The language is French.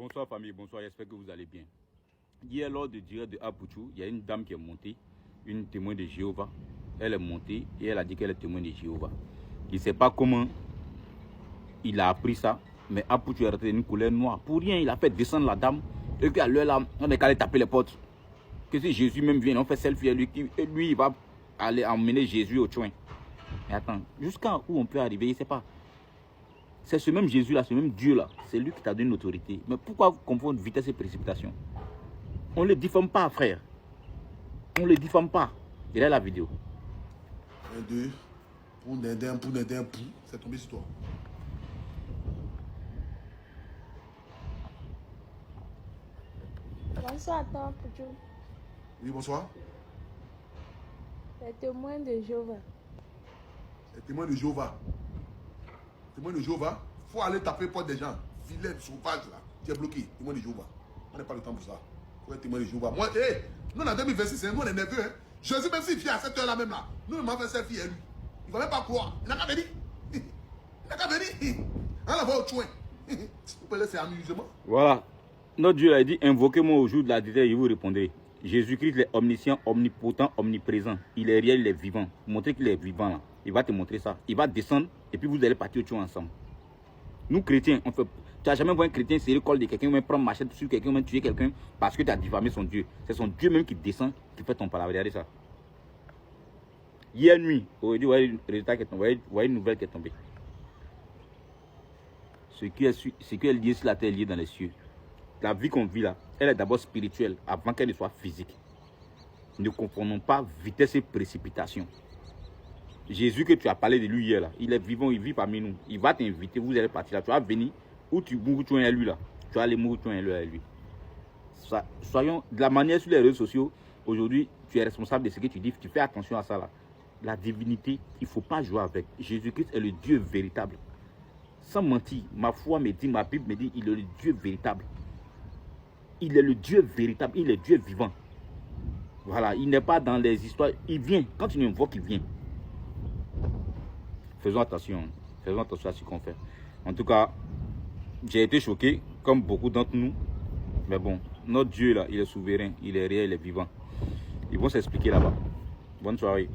Bonsoir famille, bonsoir, j'espère que vous allez bien. Hier, lors du direct de Apouchou, il y a une dame qui est montée, une témoin de Jéhovah. Elle est montée et elle a dit qu'elle est témoin de Jéhovah. Il ne sait pas comment il a appris ça, mais Apouchou est rentré d'une couleur noire. Pour rien, il a fait descendre la dame. Et qu'à l'heure là, on est allé taper les portes. Que si Jésus même vient, on fait selfie à lui, et lui il va aller emmener Jésus au chouin. Mais attends, jusqu'à où on peut arriver, il ne sait pas. C'est ce même Jésus-là, ce même Dieu-là, c'est lui qui t'a donné une autorité. Mais pourquoi vous confondez vitesse et précipitation? On ne le diffame pas, frère. On ne le diffame pas. Il y a la vidéo. 1, 2, pour, c'est tombé sur toi. Bonsoir, Tom Pouchou. Oui, bonsoir. Les témoins de Jéhovah. Les témoins de Jéhovah. Témoin de Jéhovah, il faut aller taper porte des gens. Filet sauvage là, tu es bloqué. Témoin de Jéhovah. On n'a pas le temps pour ça. Il faut être témoin de Jéhovah. Moi, nous en 2026, nous on est nerveux. Hein. Jésus, même s'il vient à cette heure-là même là, nous on m'a fait selfie à lui. Il ne va même pas croire. Il n'a qu'à venir. Il n'a qu'à venir. On la voit au chouin. Vous pouvez laisser amusement. Voilà. Notre Dieu a dit, invoquez-moi au jour de la déterre, je vous répondrai. Jésus-Christ est omniscient, omnipotent, omniprésent. Il est réel, il est vivant. Montrez qu'il est vivant là. Il va te montrer ça. Il va descendre et puis vous allez partir au chouin ensemble. Nous chrétiens, on fait... Tu n'as jamais vu un chrétien serrer le col de quelqu'un, ou même prendre machette sur quelqu'un, ou même tuer quelqu'un parce que tu as diffamé son Dieu. C'est son Dieu même qui descend, qui fait ton palabre. Regardez ça. Hier nuit, aujourd'hui, vous voyez le résultat qui est tombé, vous voyez une nouvelle qui est tombée. Ce qui est lié sur la terre est lié dans les cieux. La vie qu'on vit là, elle est d'abord spirituelle avant qu'elle ne soit physique. Ne confondons pas vitesse et précipitation. Jésus que tu as parlé de lui hier là, il est vivant, il vit parmi nous. Il va t'inviter, vous allez partir là, tu vas venir. Où tu mourras, tu es à lui là. Tu vas aller mourir, tu es à lui. Soyons de la manière sur les réseaux sociaux. Aujourd'hui, tu es responsable de ce que tu dis. Tu fais attention à ça là. La divinité, il ne faut pas jouer avec. Jésus-Christ est le Dieu véritable. Sans mentir, ma foi me dit, ma Bible me dit, il est le Dieu véritable. Il est le Dieu véritable, il est Dieu vivant. Voilà, il n'est pas dans les histoires. Il vient. Quand tu l'invoques, il vient. Faisons attention à ce qu'on fait. En tout cas, j'ai été choqué, comme beaucoup d'entre nous. Mais bon, notre Dieu là, il est souverain, il est réel, il est vivant. Ils vont s'expliquer là-bas. Bonne soirée.